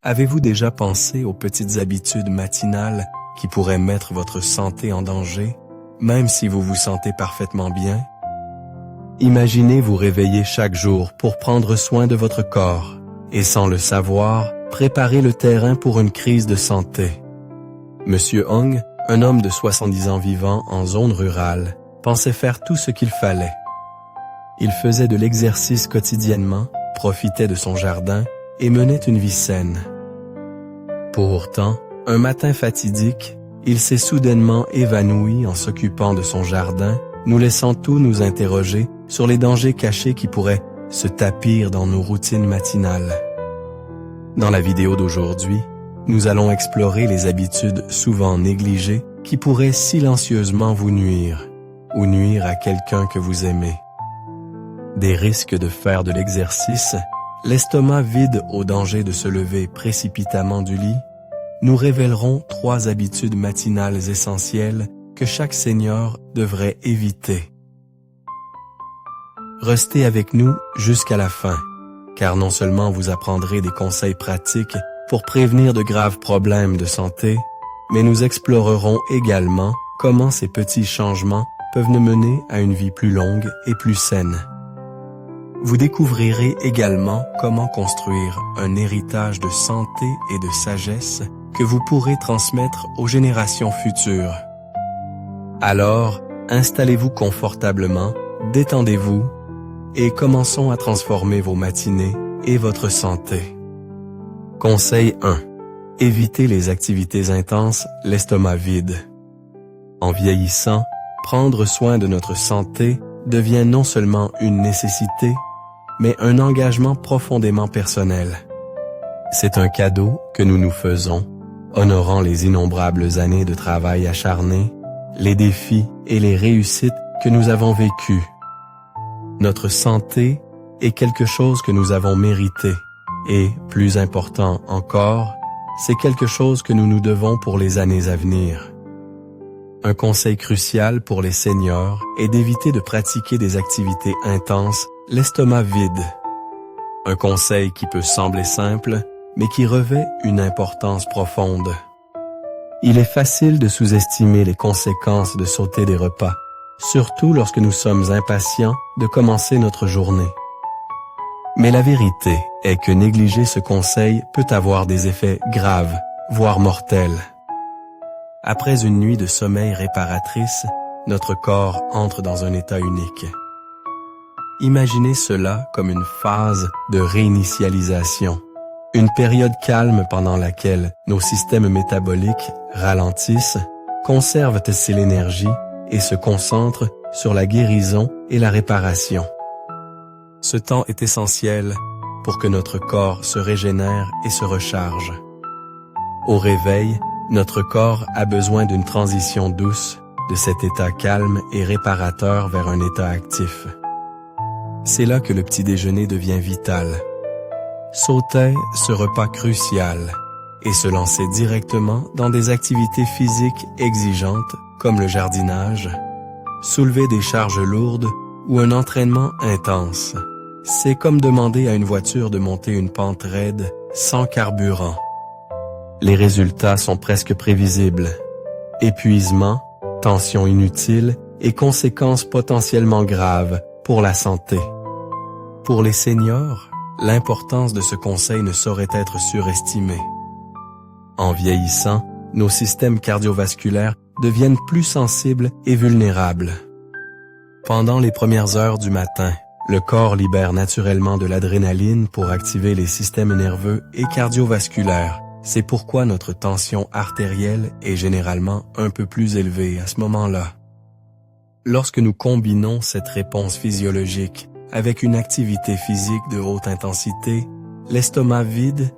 Avez-vous déjà pensé aux petites habitudes matinales qui pourraient mettre votre santé en danger, même si vous vous sentez parfaitement bien? Imaginez vous réveiller chaque jour pour prendre soin de votre corps et sans le savoir, préparer le terrain pour une crise de santé. Monsieur Hong, un homme de 70 ans vivant en zone rurale, pensait faire tout ce qu'il fallait. Il faisait de l'exercice quotidiennement, profitait de son jardin et menait une vie saine. Pourtant, un matin fatidique, il s'est soudainement évanoui en s'occupant de son jardin, nous laissant tous nous interroger sur les dangers cachés qui pourraient se tapir dans nos routines matinales. Dans la vidéo d'aujourd'hui, nous allons explorer les habitudes souvent négligées qui pourraient silencieusement vous nuire ou nuire à quelqu'un que vous aimez. Des risques de faire de l'exercice, l'estomac vide au danger de se lever précipitamment du lit, nous révélerons 3 habitudes matinales essentielles que chaque senior devrait éviter. Restez avec nous jusqu'à la fin, car non seulement vous apprendrez des conseils pratiques pour prévenir de graves problèmes de santé, mais nous explorerons également comment ces petits changements peuvent nous mener à une vie plus longue et plus saine. Vous découvrirez également comment construire un héritage de santé et de sagesse que vous pourrez transmettre aux générations futures. Alors, installez-vous confortablement, détendez-vous et commençons à transformer vos matinées et votre santé. Conseil 1. Évitez les activités intenses, l'estomac vide. En vieillissant, prendre soin de notre santé devient non seulement une nécessité, mais un engagement profondément personnel. C'est un cadeau que nous nous faisons, honorant les innombrables années de travail acharné, les défis et les réussites que nous avons vécues. Notre santé est quelque chose que nous avons mérité et, plus important encore, c'est quelque chose que nous nous devons pour les années à venir. Un conseil crucial pour les seniors est d'éviter de pratiquer des activités intenses, l'estomac vide. Un conseil qui peut sembler simple, mais qui revêt une importance profonde. Il est facile de sous-estimer les conséquences de sauter des repas, surtout lorsque nous sommes impatients de commencer notre journée. Mais la vérité est que négliger ce conseil peut avoir des effets graves, voire mortels. Après une nuit de sommeil réparatrice, notre corps entre dans un état unique. Imaginez cela comme une phase de réinitialisation, une période calme pendant laquelle nos systèmes métaboliques ralentissent, conservent l'énergie et se concentrent sur la guérison et la réparation. Ce temps est essentiel pour que notre corps se régénère et se recharge. Au réveil, notre corps a besoin d'une transition douce de cet état calme et réparateur vers un état actif. C'est là que le petit déjeuner devient vital. Sauter ce repas crucial et se lancer directement dans des activités physiques exigeantes comme le jardinage, soulever des charges lourdes ou un entraînement intense. C'est comme demander à une voiture de monter une pente raide sans carburant. Les résultats sont presque prévisibles. Épuisement, tension inutile et conséquences potentiellement graves pour la santé. Pour les seniors, l'importance de ce conseil ne saurait être surestimée. En vieillissant, nos systèmes cardiovasculaires deviennent plus sensibles et vulnérables. Pendant les premières heures du matin, le corps libère naturellement de l'adrénaline pour activer les systèmes nerveux et cardiovasculaires. C'est pourquoi notre tension artérielle est généralement un peu plus élevée à ce moment-là. Lorsque nous combinons cette réponse physiologique avec une activité physique de haute intensité, l'estomac vide,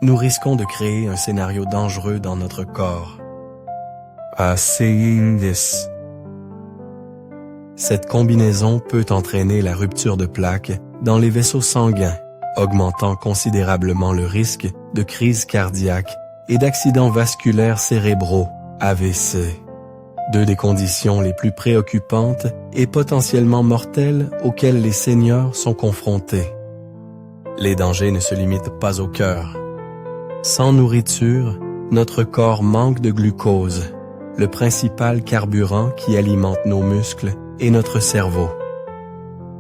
nous risquons de créer un scénario dangereux dans notre corps. Saying this. Cette combinaison peut entraîner la rupture de plaques dans les vaisseaux sanguins, augmentant considérablement le risque de crise cardiaque et d'accidents vasculaires cérébraux, AVC. 2 des conditions les plus préoccupantes et potentiellement mortelles auxquelles les seniors sont confrontés. Les dangers ne se limitent pas au cœur. Sans nourriture, notre corps manque de glucose, le principal carburant qui alimente nos muscles et notre cerveau.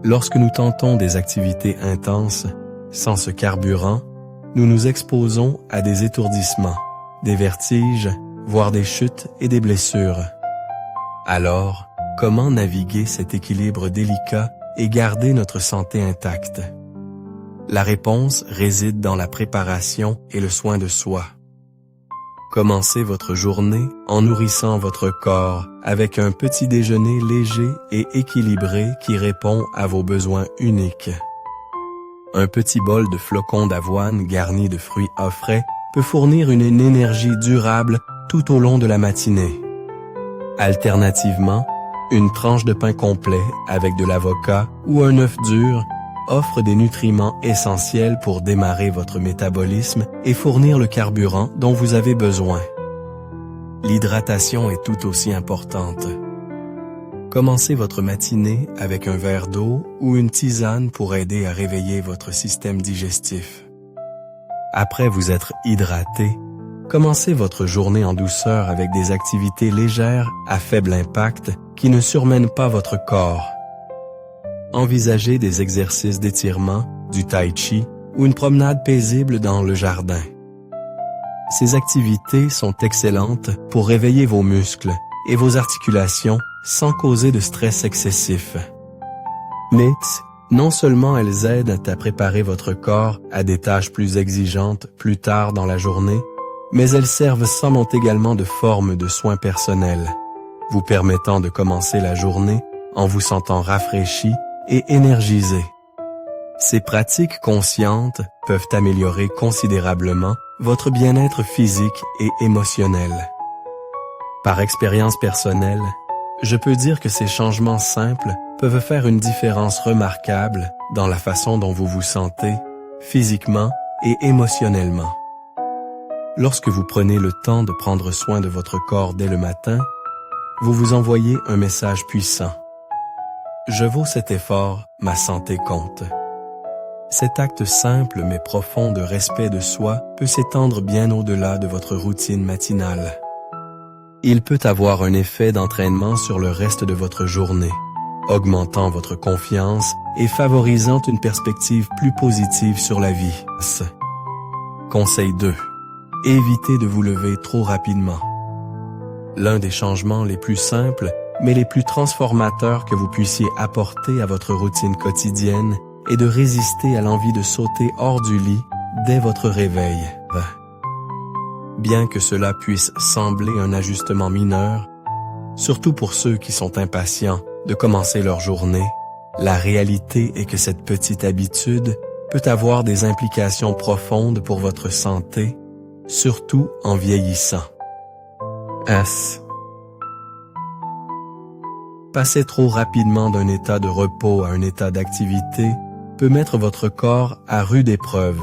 Lorsque nous tentons des activités intenses, sans ce carburant, nous nous exposons à des étourdissements, des vertiges, voire des chutes et des blessures. Alors, comment naviguer cet équilibre délicat et garder notre santé intacte? La réponse réside dans la préparation et le soin de soi. Commencez votre journée en nourrissant votre corps avec un petit déjeuner léger et équilibré qui répond à vos besoins uniques. Un petit bol de flocons d'avoine garni de fruits à frais peut fournir une énergie durable tout au long de la matinée. Alternativement, une tranche de pain complet avec de l'avocat ou un œuf dur offre des nutriments essentiels pour démarrer votre métabolisme et fournir le carburant dont vous avez besoin. L'hydratation est tout aussi importante. Commencez votre matinée avec un verre d'eau ou une tisane pour aider à réveiller votre système digestif. Après vous être hydraté, commencez votre journée en douceur avec des activités légères à faible impact qui ne surmènent pas votre corps. Envisagez des exercices d'étirement, du tai chi ou une promenade paisible dans le jardin. Ces activités sont excellentes pour réveiller vos muscles et vos articulations sans causer de stress excessif. Mais non seulement elles aident à préparer votre corps à des tâches plus exigeantes plus tard dans la journée, mais elles servent somme également de forme de soins personnels, vous permettant de commencer la journée en vous sentant rafraîchi et énergisé. Ces pratiques conscientes peuvent améliorer considérablement votre bien-être physique et émotionnel. Par expérience personnelle, je peux dire que ces changements simples peuvent faire une différence remarquable dans la façon dont vous vous sentez, physiquement et émotionnellement. Lorsque vous prenez le temps de prendre soin de votre corps dès le matin, vous vous envoyez un message puissant. Je vaux cet effort, ma santé compte. Cet acte simple mais profond de respect de soi peut s'étendre bien au-delà de votre routine matinale. Il peut avoir un effet d'entraînement sur le reste de votre journée, augmentant votre confiance et favorisant une perspective plus positive sur la vie. Conseil 2. Évitez de vous lever trop rapidement. L'un des changements les plus simples mais les plus transformateurs que vous puissiez apporter à votre routine quotidienne est de résister à l'envie de sauter hors du lit dès votre réveil. Bien que cela puisse sembler un ajustement mineur, surtout pour ceux qui sont impatients de commencer leur journée, la réalité est que cette petite habitude peut avoir des implications profondes pour votre santé, surtout en vieillissant. Passer trop rapidement d'un état de repos à un état d'activité peut mettre votre corps à rude épreuve,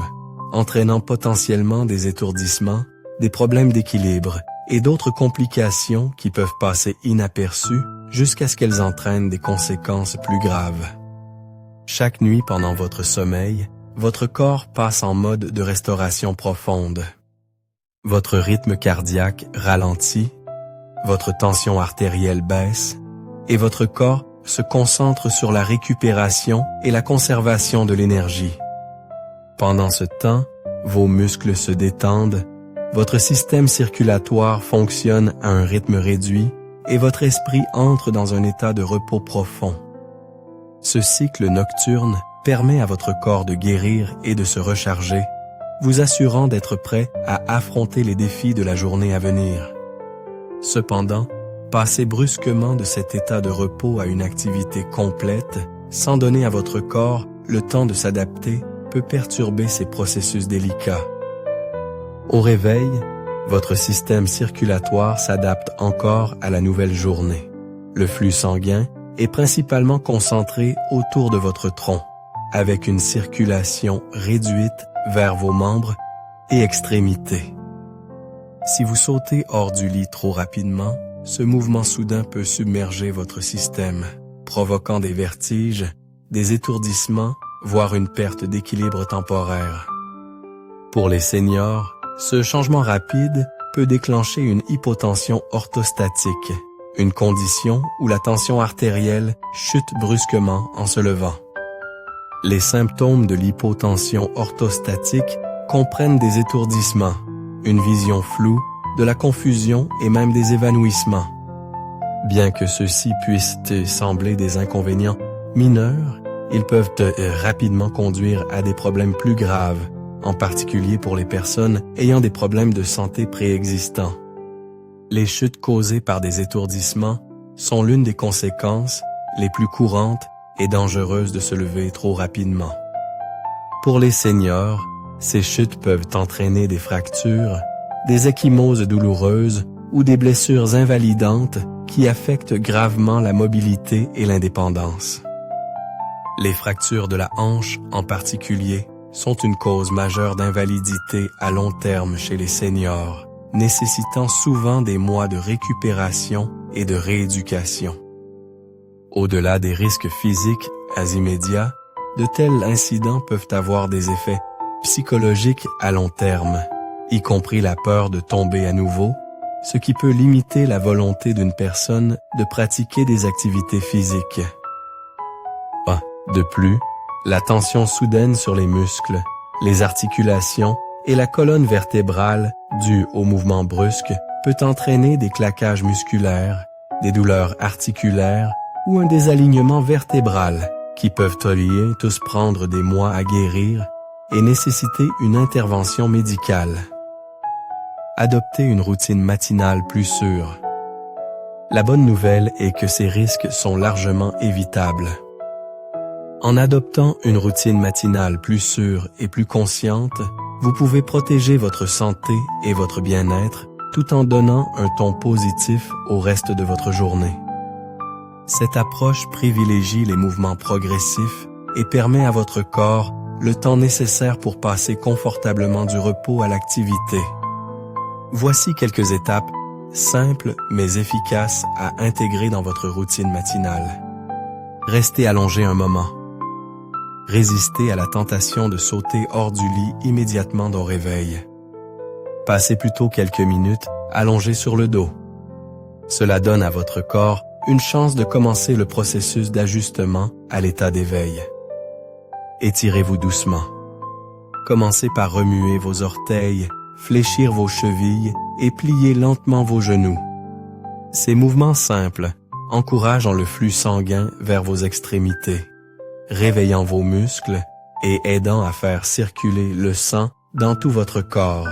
entraînant potentiellement des étourdissements, des problèmes d'équilibre et d'autres complications qui peuvent passer inaperçues jusqu'à ce qu'elles entraînent des conséquences plus graves. Chaque nuit pendant votre sommeil, votre corps passe en mode de restauration profonde. Votre rythme cardiaque ralentit, votre tension artérielle baisse, et votre corps se concentre sur la récupération et la conservation de l'énergie. Pendant ce temps, vos muscles se détendent, votre système circulatoire fonctionne à un rythme réduit et votre esprit entre dans un état de repos profond. Ce cycle nocturne permet à votre corps de guérir et de se recharger, vous assurant d'être prêt à affronter les défis de la journée à venir. Cependant, passer brusquement de cet état de repos à une activité complète, sans donner à votre corps le temps de s'adapter, peut perturber ces processus délicats. Au réveil, votre système circulatoire s'adapte encore à la nouvelle journée. Le flux sanguin est principalement concentré autour de votre tronc, avec une circulation réduite vers vos membres et extrémités. Si vous sautez hors du lit trop rapidement, ce mouvement soudain peut submerger votre système, provoquant des vertiges, des étourdissements, voire une perte d'équilibre temporaire. Pour les seniors, Ce changement rapide peut déclencher une hypotension orthostatique, une condition où la tension artérielle chute brusquement en se levant. Les symptômes de l'hypotension orthostatique comprennent des étourdissements, une vision floue, de la confusion et même des évanouissements. Bien que ceux-ci puissent te sembler des inconvénients mineurs, ils peuvent rapidement conduire à des problèmes plus graves, en particulier pour les personnes ayant des problèmes de santé préexistants. Les chutes causées par des étourdissements sont l'une des conséquences les plus courantes et dangereuses de se lever trop rapidement. Pour les seniors, ces chutes peuvent entraîner des fractures, des ecchymoses douloureuses ou des blessures invalidantes qui affectent gravement la mobilité et l'indépendance. Les fractures de la hanche, en particulier, sont une cause majeure d'invalidité à long terme chez les seniors, nécessitant souvent des mois de récupération et de rééducation. Au-delà des risques physiques immédiats, de tels incidents peuvent avoir des effets psychologiques à long terme, y compris la peur de tomber à nouveau, ce qui peut limiter la volonté d'une personne de pratiquer des activités physiques. De plus, la tension soudaine sur les muscles, les articulations et la colonne vertébrale due au mouvement brusque peut entraîner des claquages musculaires, des douleurs articulaires ou un désalignement vertébral qui peuvent tous prendre des mois à guérir et nécessiter une intervention médicale. Adoptez une routine matinale plus sûre. La bonne nouvelle est que ces risques sont largement évitables. En adoptant une routine matinale plus sûre et plus consciente, vous pouvez protéger votre santé et votre bien-être tout en donnant un ton positif au reste de votre journée. Cette approche privilégie les mouvements progressifs et permet à votre corps le temps nécessaire pour passer confortablement du repos à l'activité. Voici quelques étapes simples mais efficaces à intégrer dans votre routine matinale. Restez allongé un moment. Résistez à la tentation de sauter hors du lit immédiatement au réveil. Passez plutôt quelques minutes allongé sur le dos. Cela donne à votre corps une chance de commencer le processus d'ajustement à l'état d'éveil. Étirez-vous doucement. Commencez par remuer vos orteils, fléchir vos chevilles et plier lentement vos genoux. Ces mouvements simples encouragent le flux sanguin vers vos extrémités, réveillant vos muscles et aidant à faire circuler le sang dans tout votre corps.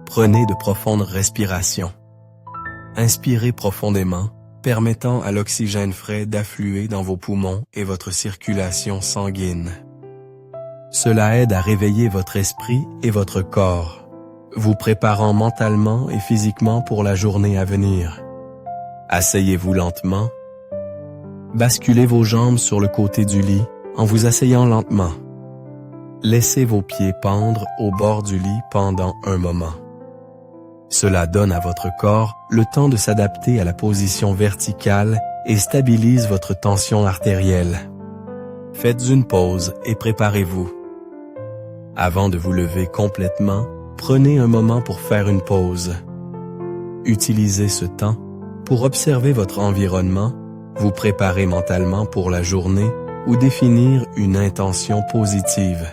Prenez de profondes respirations. Inspirez profondément, permettant à l'oxygène frais d'affluer dans vos poumons et votre circulation sanguine. Cela aide à réveiller votre esprit et votre corps, vous préparant mentalement et physiquement pour la journée à venir. Asseyez-vous lentement. Basculez vos jambes sur le côté du lit en vous asseyant lentement. Laissez vos pieds pendre au bord du lit pendant un moment. Cela donne à votre corps le temps de s'adapter à la position verticale et stabilise votre tension artérielle. Faites une pause et préparez-vous. Avant de vous lever complètement, prenez un moment pour faire une pause. Utilisez ce temps pour observer votre environnement, vous préparer mentalement pour la journée ou définir une intention positive.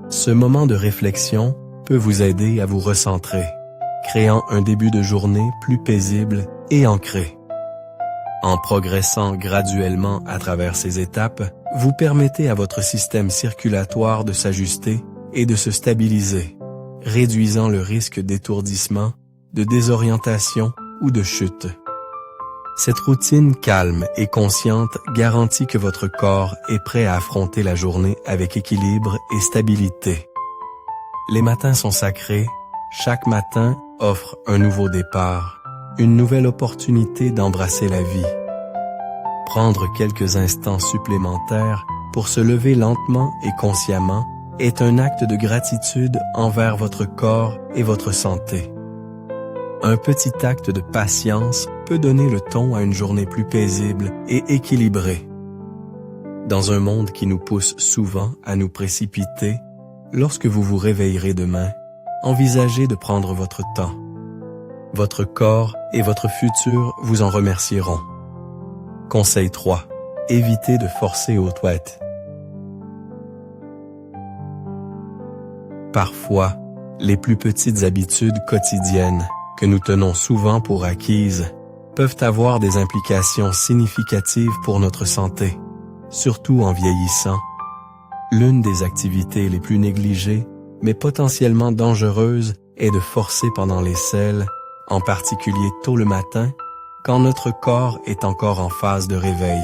Ce moment de réflexion peut vous aider à vous recentrer, créant un début de journée plus paisible et ancré. En progressant graduellement à travers ces étapes, vous permettez à votre système circulatoire de s'ajuster et de se stabiliser, réduisant le risque d'étourdissement, de désorientation ou de chute. Cette routine calme et consciente garantit que votre corps est prêt à affronter la journée avec équilibre et stabilité. Les matins sont sacrés, chaque matin offre un nouveau départ, une nouvelle opportunité d'embrasser la vie. Prendre quelques instants supplémentaires pour se lever lentement et consciemment est un acte de gratitude envers votre corps et votre santé. Un petit acte de patience peut donner le ton à une journée plus paisible et équilibrée. Dans un monde qui nous pousse souvent à nous précipiter, lorsque vous vous réveillerez demain, envisagez de prendre votre temps. Votre corps et votre futur vous en remercieront. Conseil 3. Évitez de forcer aux toilettes. Parfois, les plus petites habitudes quotidiennes que nous tenons souvent pour acquises peuvent avoir des implications significatives pour notre santé, surtout en vieillissant. L'une des activités les plus négligées, mais potentiellement dangereuses, est de forcer pendant les selles, en particulier tôt le matin, quand notre corps est encore en phase de réveil.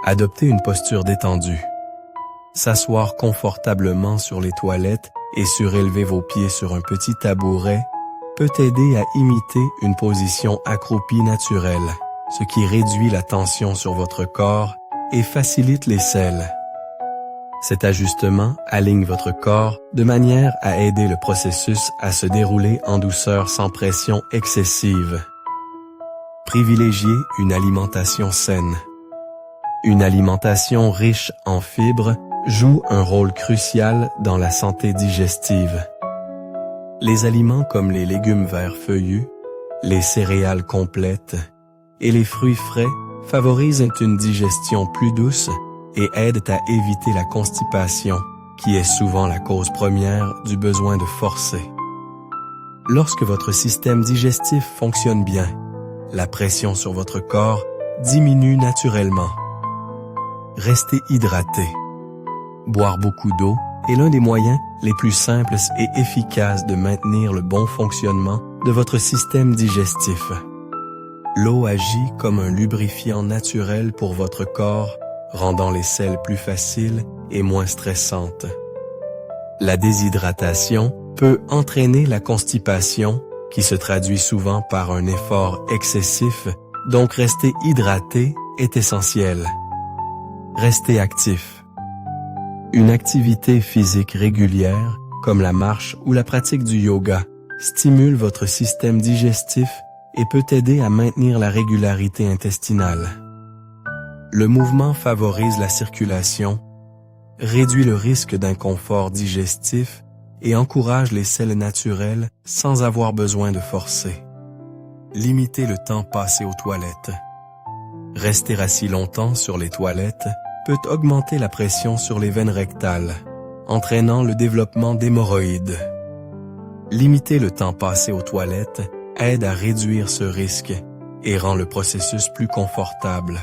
Adoptez une posture détendue. S'asseoir confortablement sur les toilettes et surélever vos pieds sur un petit tabouret peut aider à imiter une position accroupie naturelle, ce qui réduit la tension sur votre corps et facilite les selles. Cet ajustement aligne votre corps de manière à aider le processus à se dérouler en douceur sans pression excessive. Privilégiez une alimentation saine. Une alimentation riche en fibres joue un rôle crucial dans la santé digestive. Les aliments comme les légumes verts feuillus, les céréales complètes et les fruits frais favorisent une digestion plus douce et aident à éviter la constipation, qui est souvent la cause première du besoin de forcer. Lorsque votre système digestif fonctionne bien, la pression sur votre corps diminue naturellement. Restez hydraté. Boire beaucoup d'eau est l'un des moyens les plus simples et efficaces de maintenir le bon fonctionnement de votre système digestif. L'eau agit comme un lubrifiant naturel pour votre corps, rendant les selles plus faciles et moins stressantes. La déshydratation peut entraîner la constipation, qui se traduit souvent par un effort excessif, donc rester hydraté est essentiel. Restez actif. Une activité physique régulière, comme la marche ou la pratique du yoga, stimule votre système digestif et peut aider à maintenir la régularité intestinale. Le mouvement favorise la circulation, réduit le risque d'inconfort digestif et encourage les selles naturelles sans avoir besoin de forcer. Limitez le temps passé aux toilettes. Rester assis longtemps sur les toilettes peut augmenter la pression sur les veines rectales, entraînant le développement d'hémorroïdes. Limiter le temps passé aux toilettes aide à réduire ce risque et rend le processus plus confortable.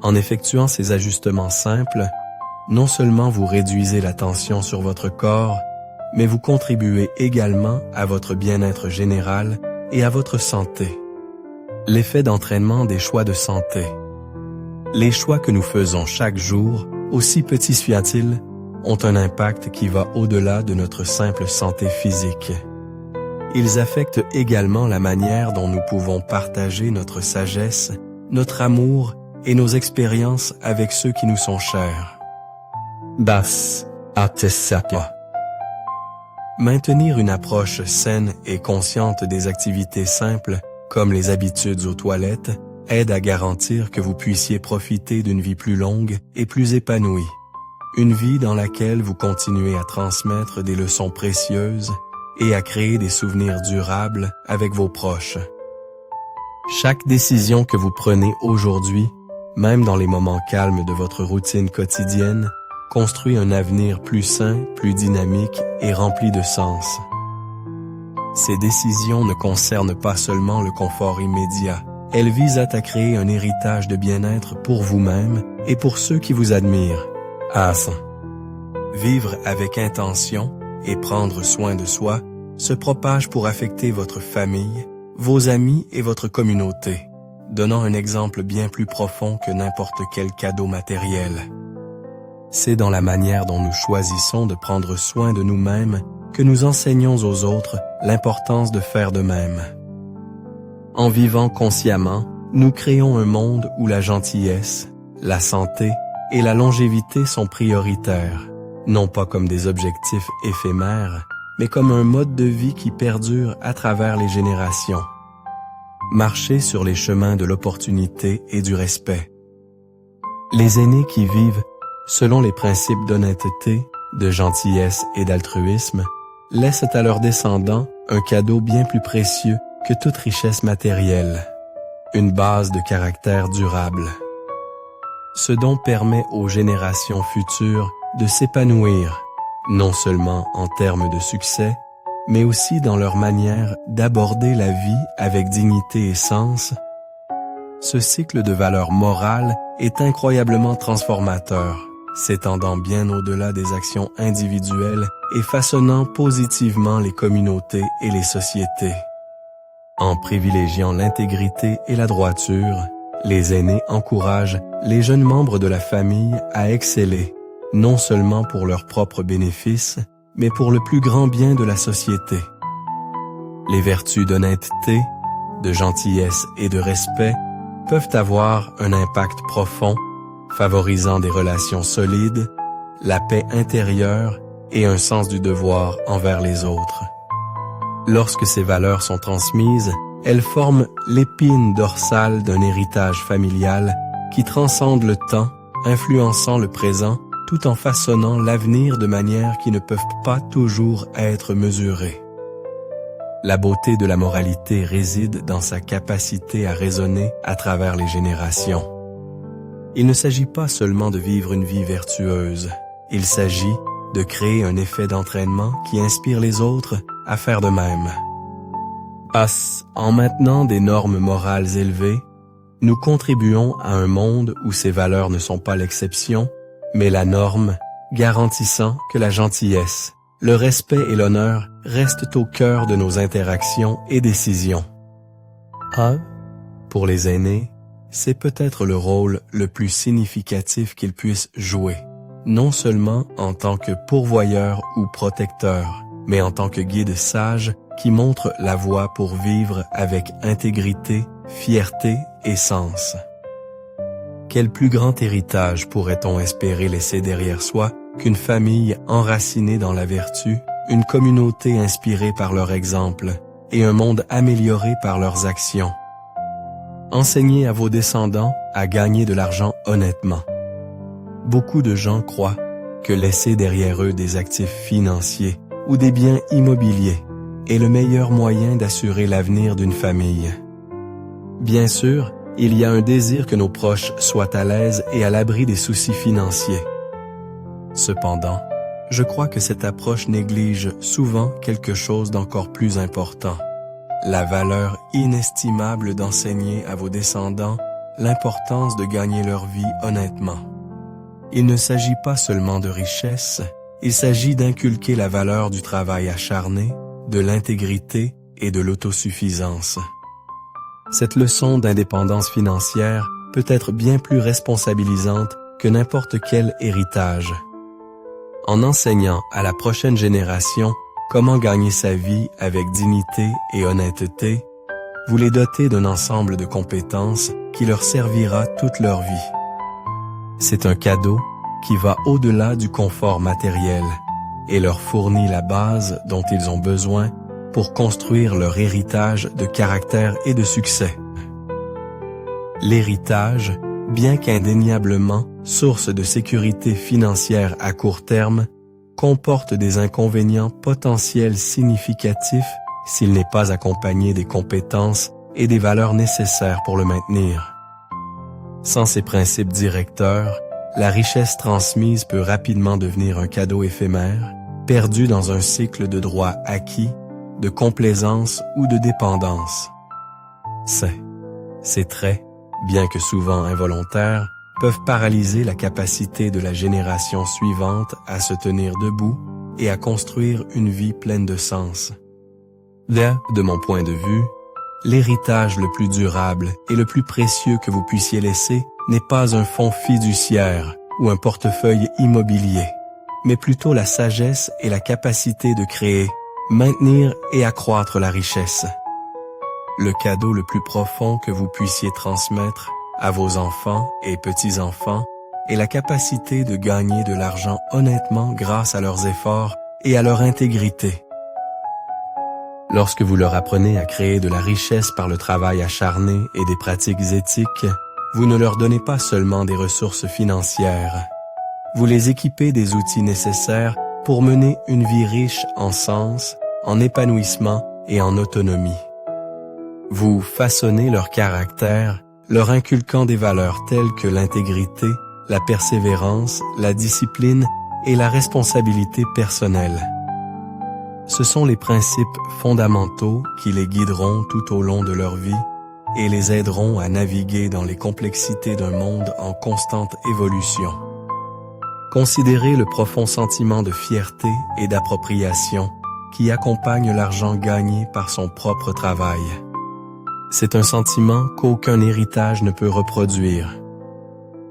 En effectuant ces ajustements simples, non seulement vous réduisez la tension sur votre corps, mais vous contribuez également à votre bien-être général et à votre santé. L'effet d'entraînement des choix de santé. Les choix que nous faisons chaque jour, aussi petits soient-ils, ont un impact qui va au-delà de notre simple santé physique. Ils affectent également la manière dont nous pouvons partager notre sagesse, notre amour et nos expériences avec ceux qui nous sont chers. Das Artesapa. Maintenir une approche saine et consciente des activités simples, comme les habitudes aux toilettes, aide à garantir que vous puissiez profiter d'une vie plus longue et plus épanouie. Une vie dans laquelle vous continuez à transmettre des leçons précieuses et à créer des souvenirs durables avec vos proches. Chaque décision que vous prenez aujourd'hui, même dans les moments calmes de votre routine quotidienne, construit un avenir plus sain, plus dynamique et rempli de sens. Ces décisions ne concernent pas seulement le confort immédiat, elles visent à créer un héritage de bien-être pour vous-même et pour ceux qui vous admirent. Vivre avec intention et prendre soin de soi se propage pour affecter votre famille, vos amis et votre communauté, donnant un exemple bien plus profond que n'importe quel cadeau matériel. C'est dans la manière dont nous choisissons de prendre soin de nous-mêmes que nous enseignons aux autres l'importance de faire de même. En vivant consciemment, nous créons un monde où la gentillesse, la santé et la longévité sont prioritaires, non pas comme des objectifs éphémères, mais comme un mode de vie qui perdure à travers les générations. Marchez sur les chemins de l'opportunité et du respect. Les aînés qui vivent selon les principes d'honnêteté, de gentillesse et d'altruisme laissent à leurs descendants un cadeau bien plus précieux que toute richesse matérielle, une base de caractère durable. Ce don permet aux générations futures de s'épanouir, non seulement en termes de succès, mais aussi dans leur manière d'aborder la vie avec dignité et sens. Ce cycle de valeurs morales est incroyablement transformateur, s'étendant bien au-delà des actions individuelles et façonnant positivement les communautés et les sociétés. En privilégiant l'intégrité et la droiture, les aînés encouragent les jeunes membres de la famille à exceller, non seulement pour leurs propres bénéfices, mais pour le plus grand bien de la société. Les vertus d'honnêteté, de gentillesse et de respect peuvent avoir un impact profond, favorisant des relations solides, la paix intérieure et un sens du devoir envers les autres. Lorsque ces valeurs sont transmises, elles forment l'épine dorsale d'un héritage familial qui transcende le temps, influençant le présent tout en façonnant l'avenir de manière qui ne peuvent pas toujours être mesurées. La beauté de la moralité réside dans sa capacité à résonner à travers les générations. Il ne s'agit pas seulement de vivre une vie vertueuse, il s'agit de créer un effet d'entraînement qui inspire les autres à faire de même. En maintenant des normes morales élevées, nous contribuons à un monde où ces valeurs ne sont pas l'exception, mais la norme, garantissant que la gentillesse, le respect et l'honneur restent au cœur de nos interactions et décisions. Pour les aînés, c'est peut-être le rôle le plus significatif qu'ils puissent jouer, non seulement en tant que pourvoyeurs ou protecteurs, mais en tant que guides sages qui montrent la voie pour vivre avec intégrité, fierté et sens. Quel plus grand héritage pourrait-on espérer laisser derrière soi qu'une famille enracinée dans la vertu, une communauté inspirée par leur exemple et un monde amélioré par leurs actions? Enseignez à vos descendants à gagner de l'argent honnêtement. Beaucoup de gens croient que laisser derrière eux des actifs financiers ou des biens immobiliers est le meilleur moyen d'assurer l'avenir d'une famille. Bien sûr, il y a un désir que nos proches soient à l'aise et à l'abri des soucis financiers. Cependant, je crois que cette approche néglige souvent quelque chose d'encore plus important, la valeur inestimable d'enseigner à vos descendants l'importance de gagner leur vie honnêtement. Il ne s'agit pas seulement de richesse, il s'agit d'inculquer la valeur du travail acharné, de l'intégrité et de l'autosuffisance. Cette leçon d'indépendance financière peut être bien plus responsabilisante que n'importe quel héritage. En enseignant à la prochaine génération comment gagner sa vie avec dignité et honnêteté, vous les dotez d'un ensemble de compétences qui leur servira toute leur vie. C'est un cadeau qui va au-delà du confort matériel et leur fournit la base dont ils ont besoin pour construire leur héritage de caractère et de succès. L'héritage, bien qu'indéniablement source de sécurité financière à court terme, comporte des inconvénients potentiels significatifs s'il n'est pas accompagné des compétences et des valeurs nécessaires pour le maintenir. Sans ces principes directeurs, la richesse transmise peut rapidement devenir un cadeau éphémère, perdu dans un cycle de droits acquis, de complaisance ou de dépendance. Ces traits, bien que souvent involontaires, peuvent paralyser la capacité de la génération suivante à se tenir debout et à construire une vie pleine de sens. De mon point de vue, l'héritage le plus durable et le plus précieux que vous puissiez laisser n'est pas un fonds fiduciaire ou un portefeuille immobilier, mais plutôt la sagesse et la capacité de créer, maintenir et accroître la richesse. Le cadeau le plus profond que vous puissiez transmettre à vos enfants et petits-enfants est la capacité de gagner de l'argent honnêtement grâce à leurs efforts et à leur intégrité. Lorsque vous leur apprenez à créer de la richesse par le travail acharné et des pratiques éthiques, vous ne leur donnez pas seulement des ressources financières. Vous les équipez des outils nécessaires pour mener une vie riche en sens, en épanouissement et en autonomie. Vous façonnez leur caractère, leur inculquant des valeurs telles que l'intégrité, la persévérance, la discipline et la responsabilité personnelle. Ce sont les principes fondamentaux qui les guideront tout au long de leur vie et les aideront à naviguer dans les complexités d'un monde en constante évolution. Considérez le profond sentiment de fierté et d'appropriation qui accompagne l'argent gagné par son propre travail. C'est un sentiment qu'aucun héritage ne peut reproduire.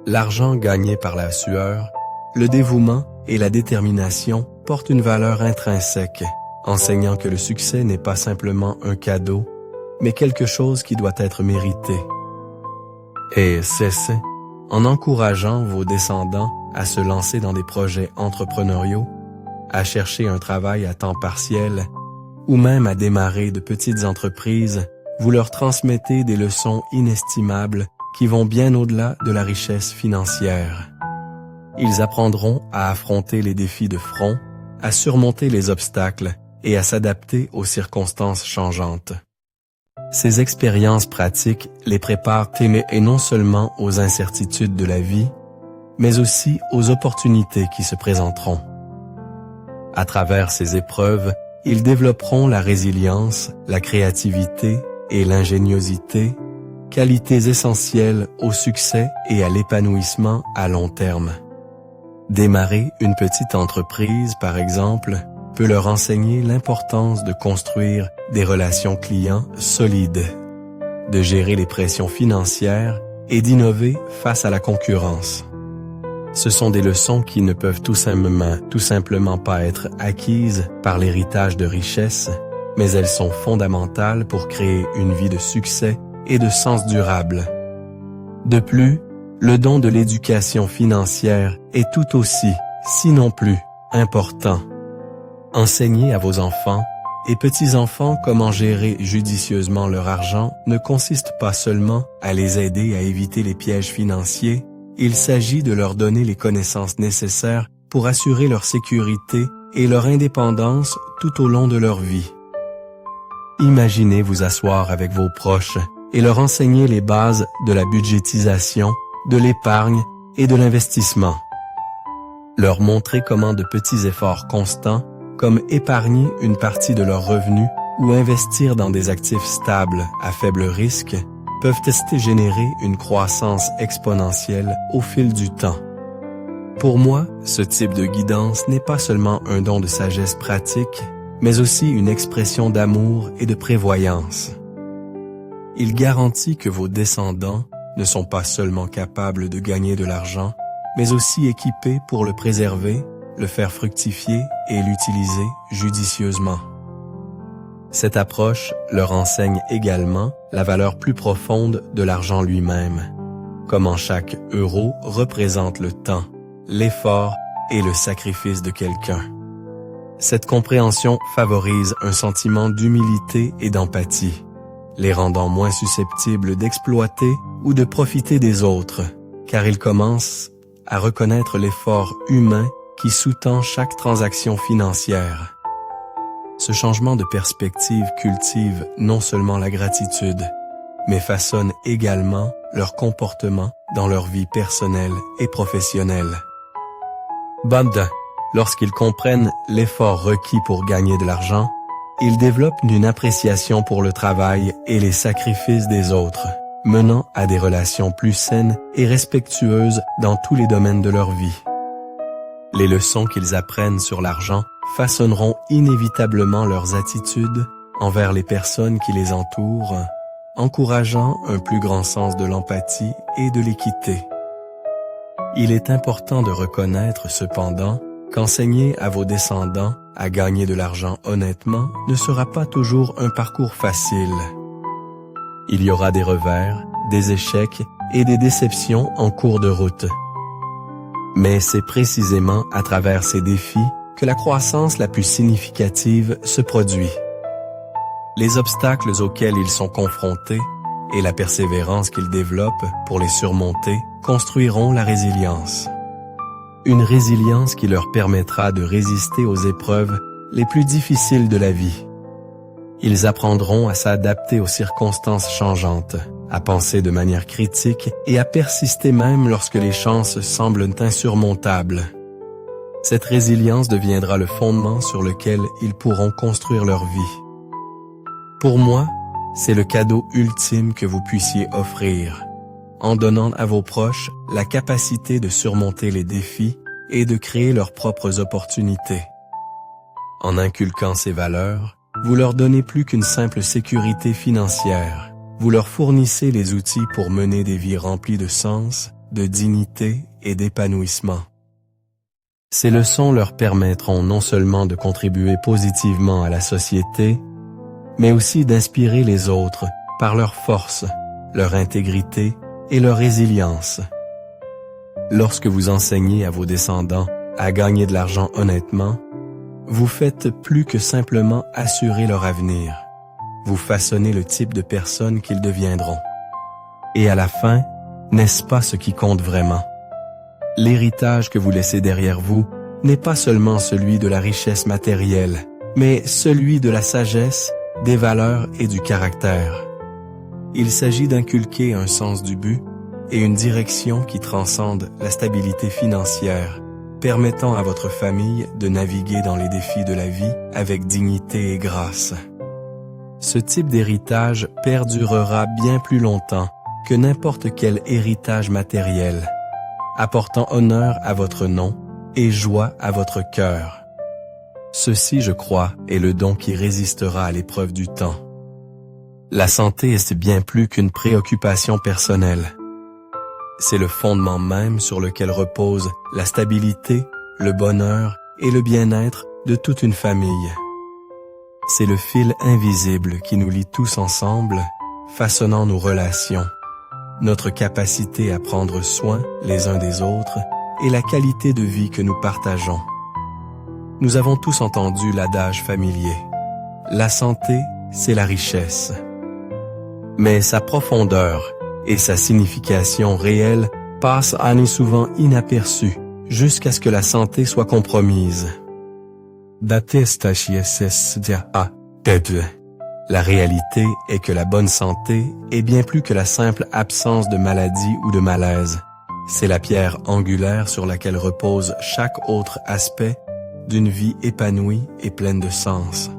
L'argent gagné par la sueur, le dévouement et la détermination portent une valeur intrinsèque, enseignant que le succès n'est pas simplement un cadeau, mais quelque chose qui doit être mérité. Et cessez, en encourageant vos descendants à se lancer dans des projets entrepreneuriaux, à chercher un travail à temps partiel, ou même à démarrer de petites entreprises, vous leur transmettez des leçons inestimables qui vont bien au-delà de la richesse financière. Ils apprendront à affronter les défis de front, à surmonter les obstacles et à s'adapter aux circonstances changeantes. Ces expériences pratiques les préparent et non seulement aux incertitudes de la vie, mais aussi aux opportunités qui se présenteront. À travers ces épreuves, ils développeront la résilience, la créativité et l'ingéniosité, qualités essentielles au succès et à l'épanouissement à long terme. Démarrer une petite entreprise, par exemple, peut leur enseigner l'importance de construire des relations clients solides, de gérer les pressions financières et d'innover face à la concurrence. Ce sont des leçons qui ne peuvent tout simplement pas être acquises par l'héritage de richesse, mais elles sont fondamentales pour créer une vie de succès et de sens durable. De plus, le don de l'éducation financière est tout aussi, sinon plus, important. Enseigner à vos enfants et petits-enfants comment gérer judicieusement leur argent ne consiste pas seulement à les aider à éviter les pièges financiers, il s'agit de leur donner les connaissances nécessaires pour assurer leur sécurité et leur indépendance tout au long de leur vie. Imaginez vous asseoir avec vos proches et leur enseigner les bases de la budgétisation, de l'épargne et de l'investissement. Leur montrer comment de petits efforts constants, comme épargner une partie de leurs revenus ou investir dans des actifs stables à faible risque, peuvent générer une croissance exponentielle au fil du temps. Pour moi, ce type de guidance n'est pas seulement un don de sagesse pratique, mais aussi une expression d'amour et de prévoyance. Il garantit que vos descendants ne sont pas seulement capables de gagner de l'argent, mais aussi équipés pour le préserver, le faire fructifier et l'utiliser judicieusement. Cette approche leur enseigne également la valeur plus profonde de l'argent lui-même, comment chaque euro représente le temps, l'effort et le sacrifice de quelqu'un. Cette compréhension favorise un sentiment d'humilité et d'empathie, les rendant moins susceptibles d'exploiter ou de profiter des autres, car ils commencent à reconnaître l'effort humain qui sous-tend chaque transaction financière. Ce changement de perspective cultive non seulement la gratitude, mais façonne également leur comportement dans leur vie personnelle et professionnelle. Lorsqu'ils comprennent l'effort requis pour gagner de l'argent, ils développent une appréciation pour le travail et les sacrifices des autres, menant à des relations plus saines et respectueuses dans tous les domaines de leur vie. Les leçons qu'ils apprennent sur l'argent façonneront inévitablement leurs attitudes envers les personnes qui les entourent, encourageant un plus grand sens de l'empathie et de l'équité. Il est important de reconnaître cependant qu'enseigner à vos descendants à gagner de l'argent honnêtement ne sera pas toujours un parcours facile. Il y aura des revers, des échecs et des déceptions en cours de route. Mais c'est précisément à travers ces défis que la croissance la plus significative se produit. Les obstacles auxquels ils sont confrontés et la persévérance qu'ils développent pour les surmonter construiront la résilience. une résilience qui leur permettra de résister aux épreuves les plus difficiles de la vie. Ils apprendront à s'adapter aux circonstances changeantes, à penser de manière critique et à persister même lorsque les chances semblent insurmontables. Cette résilience deviendra le fondement sur lequel ils pourront construire leur vie. Pour moi, c'est le cadeau ultime que vous puissiez offrir, en donnant à vos proches la capacité de surmonter les défis et de créer leurs propres opportunités. En inculquant ces valeurs, vous leur donnez plus qu'une simple sécurité financière. Vous leur fournissez les outils pour mener des vies remplies de sens, de dignité et d'épanouissement. Ces leçons leur permettront non seulement de contribuer positivement à la société, mais aussi d'inspirer les autres par leur force, leur intégrité et leur résilience. Lorsque vous enseignez à vos descendants à gagner de l'argent honnêtement, vous faites plus que simplement assurer leur avenir. Vous façonnez le type de personnes qu'ils deviendront. Et à la fin, n'est-ce pas ce qui compte vraiment? L'héritage que vous laissez derrière vous n'est pas seulement celui de la richesse matérielle, mais celui de la sagesse, des valeurs et du caractère. Il s'agit d'inculquer un sens du but et une direction qui transcende la stabilité financière, permettant à votre famille de naviguer dans les défis de la vie avec dignité et grâce. Ce type d'héritage perdurera bien plus longtemps que n'importe quel héritage matériel, apportant honneur à votre nom et joie à votre cœur. Ceci, je crois, est le don qui résistera à l'épreuve du temps. La santé est bien plus qu'une préoccupation personnelle. C'est le fondement même sur lequel repose la stabilité, le bonheur et le bien-être de toute une famille. C'est le fil invisible qui nous lie tous ensemble, façonnant nos relations, notre capacité à prendre soin les uns des autres et la qualité de vie que nous partageons. Nous avons tous entendu l'adage familier. La santé, c'est la richesse. Mais sa profondeur et sa signification réelle passent assez souvent inaperçues jusqu'à ce que la santé soit compromise. La réalité est que la bonne santé est bien plus que la simple absence de maladie ou de malaise. C'est la pierre angulaire sur laquelle repose chaque autre aspect d'une vie épanouie et pleine de sens.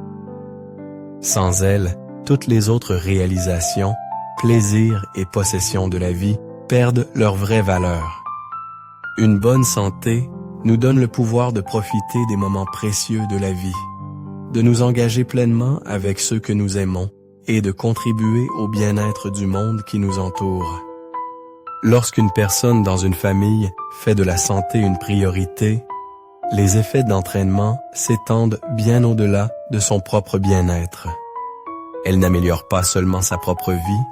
Sans elle, toutes les autres réalisations, plaisirs et possessions de la vie perdent leur vraie valeur. Une bonne santé nous donne le pouvoir de profiter des moments précieux de la vie, de nous engager pleinement avec ceux que nous aimons et de contribuer au bien-être du monde qui nous entoure. Lorsqu'une personne dans une famille fait de la santé une priorité, les effets d'entraînement s'étendent bien au-delà de son propre bien-être. Elle n'améliore pas seulement sa propre vie,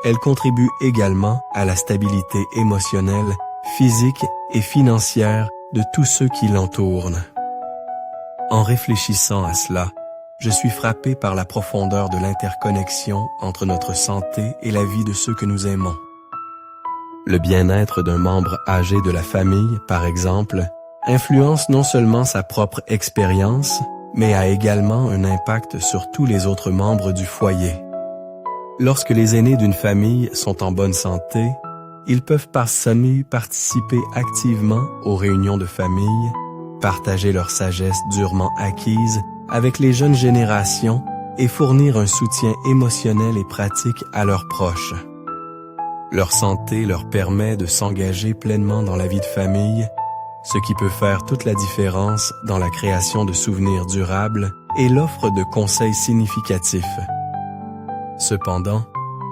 elle contribue également à la stabilité émotionnelle, physique et financière de tous ceux qui l'entourent. En réfléchissant à cela, je suis frappé par la profondeur de l'interconnexion entre notre santé et la vie de ceux que nous aimons. Le bien-être d'un membre âgé de la famille, par exemple, influence non seulement sa propre expérience, mais a également un impact sur tous les autres membres du foyer. Lorsque les aînés d'une famille sont en bonne santé, ils peuvent par famille participer activement aux réunions de famille, partager leur sagesse durement acquise avec les jeunes générations et fournir un soutien émotionnel et pratique à leurs proches. Leur santé leur permet de s'engager pleinement dans la vie de famille, ce qui peut faire toute la différence dans la création de souvenirs durables et l'offre de conseils significatifs. Cependant,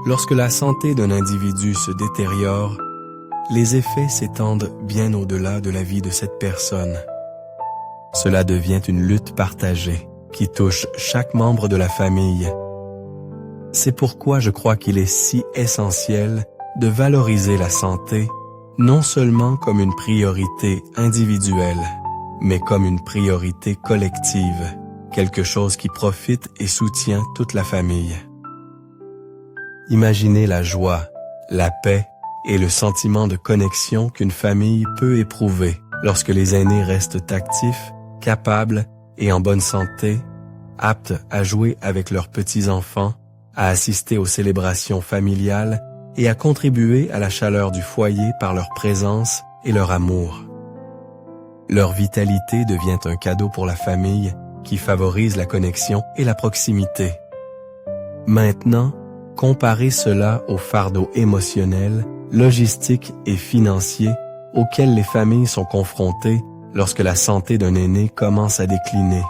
lorsque la santé d'un individu se détériore, les effets s'étendent bien au-delà de la vie de cette personne. Cela devient une lutte partagée qui touche chaque membre de la famille. C'est pourquoi je crois qu'il est si essentiel de valoriser la santé, non seulement comme une priorité individuelle, mais comme une priorité collective, quelque chose qui profite et soutient toute la famille. Imaginez la joie, la paix et le sentiment de connexion qu'une famille peut éprouver Lorsque les aînés restent actifs, capables et en bonne santé, aptes à jouer avec leurs petits-enfants, à assister aux célébrations familiales et à contribuer à la chaleur du foyer par leur présence et leur amour. Leur vitalité devient un cadeau pour la famille qui favorise la connexion et la proximité. Maintenant, comparez cela au fardeau émotionnel, logistique et financier auquel les familles sont confrontées lorsque la santé d'un aîné commence à décliner.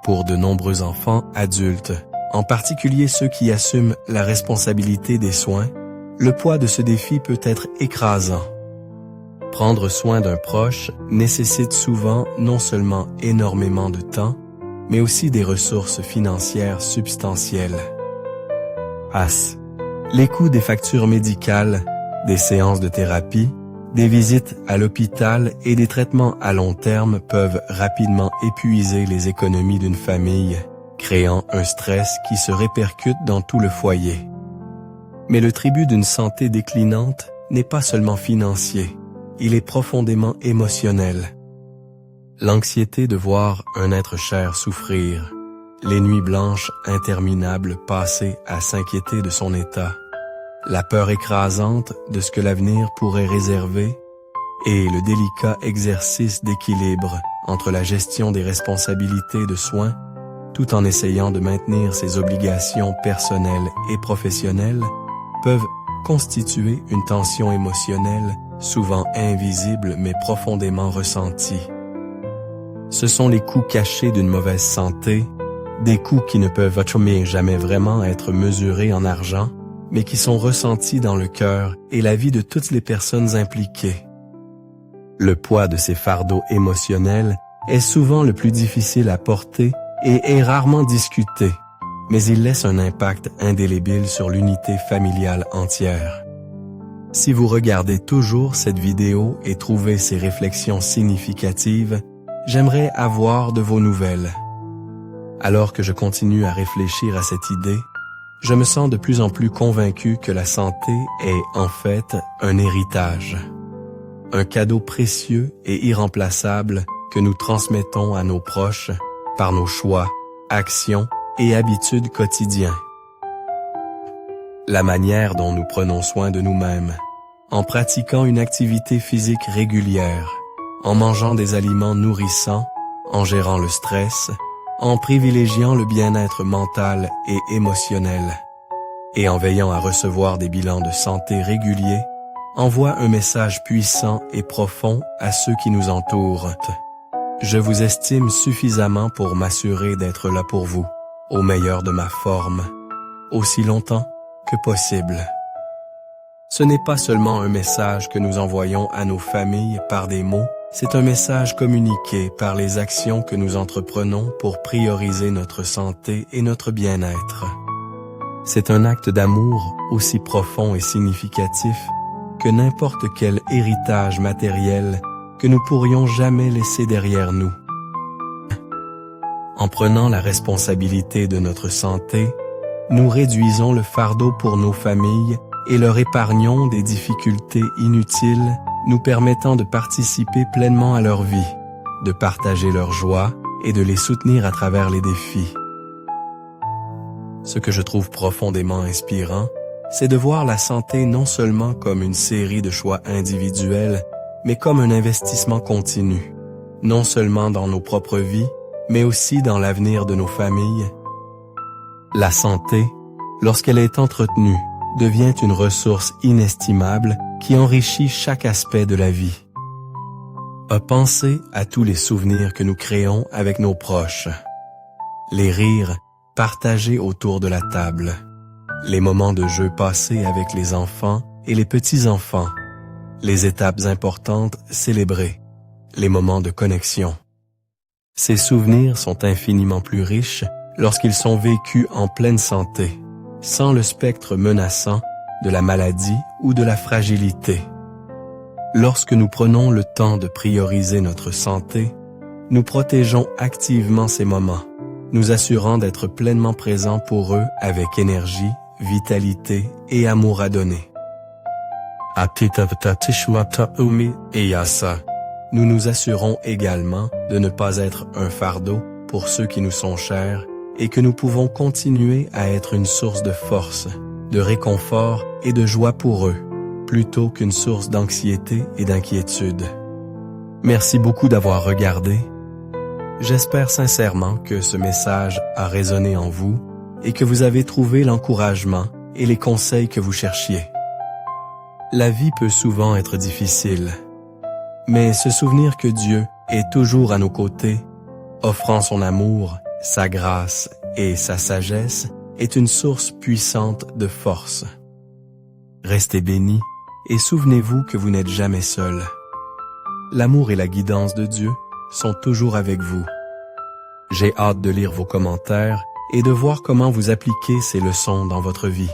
Pour de nombreux enfants adultes, en particulier ceux qui assument la responsabilité des soins, le poids de ce défi peut être écrasant. Prendre soin d'un proche nécessite souvent non seulement énormément de temps, mais aussi des ressources financières substantielles. Les coûts des factures médicales, des séances de thérapie, des visites à l'hôpital et des traitements à long terme peuvent rapidement épuiser les économies d'une famille, créant un stress qui se répercute dans tout le foyer. Mais le tribut d'une santé déclinante n'est pas seulement financier, il est profondément émotionnel. L'anxiété de voir un être cher souffrir, les nuits blanches interminables passées à s'inquiéter de son état, la peur écrasante de ce que l'avenir pourrait réserver et le délicat exercice d'équilibre entre la gestion des responsabilités de soins tout en essayant de maintenir ses obligations personnelles et professionnelles peuvent constituer une tension émotionnelle souvent invisible mais profondément ressentie. Ce sont les coûts cachés d'une mauvaise santé, des coûts qui ne peuvent jamais vraiment être mesurés en argent, mais qui sont ressentis dans le cœur et la vie de toutes les personnes impliquées. Le poids de ces fardeaux émotionnels est souvent le plus difficile à porter et est rarement discuté, mais il laisse un impact indélébile sur l'unité familiale entière. Si vous regardez toujours cette vidéo et trouvez ces réflexions significatives, j'aimerais avoir de vos nouvelles. Alors que je continue à réfléchir à cette idée, je me sens de plus en plus convaincu que la santé est en fait un héritage, un cadeau précieux et irremplaçable que nous transmettons à nos proches par nos choix, actions et habitudes quotidiens. La manière dont nous prenons soin de nous-mêmes, en pratiquant une activité physique régulière, en mangeant des aliments nourrissants, en gérant le stress, en privilégiant le bien-être mental et émotionnel, et en veillant à recevoir des bilans de santé réguliers, envoie un message puissant et profond à ceux qui nous entourent. Je vous estime suffisamment pour m'assurer d'être là pour vous, au meilleur de ma forme, aussi longtemps que possible. Ce n'est pas seulement un message que nous envoyons à nos familles par des mots, c'est un message communiqué par les actions que nous entreprenons pour prioriser notre santé et notre bien-être. C'est un acte d'amour aussi profond et significatif que n'importe quel héritage matériel que nous pourrions jamais laisser derrière nous. En prenant la responsabilité de notre santé, nous réduisons le fardeau pour nos familles et leur épargnons des difficultés inutiles, nous permettant de participer pleinement à leur vie, de partager leur joie et de les soutenir à travers les défis. Ce que je trouve profondément inspirant, c'est de voir la santé non seulement comme une série de choix individuels, mais comme un investissement continu, non seulement dans nos propres vies, mais aussi dans l'avenir de nos familles. La santé, lorsqu'elle est entretenue, devient une ressource inestimable qui enrichit chaque aspect de la vie. Pensez à tous les souvenirs que nous créons avec nos proches, les rires partagés autour de la table, les moments de jeu passés avec les enfants et les petits-enfants, les étapes importantes célébrées, les moments de connexion. Ces souvenirs sont infiniment plus riches lorsqu'ils sont vécus en pleine santé, sans le spectre menaçant de la maladie ou de la fragilité. Lorsque nous prenons le temps de prioriser notre santé, nous protégeons activement ces moments, nous assurant d'être pleinement présents pour eux avec énergie, vitalité et amour à donner. nous nous assurons également de ne pas être un fardeau pour ceux qui nous sont chers et que nous pouvons continuer à être une source de force, de réconfort et de joie pour eux, plutôt qu'une source d'anxiété et d'inquiétude. Merci beaucoup d'avoir regardé. J'espère sincèrement que ce message a résonné en vous et que vous avez trouvé l'encouragement et les conseils que vous cherchiez. La vie peut souvent être difficile, mais se souvenir que Dieu est toujours à nos côtés, offrant son amour, sa grâce et sa sagesse, est une source puissante de force. Restez bénis et souvenez-vous que vous n'êtes jamais seul. L'amour et la guidance de Dieu sont toujours avec vous. J'ai hâte de lire vos commentaires et de voir comment vous appliquez ces leçons dans votre vie.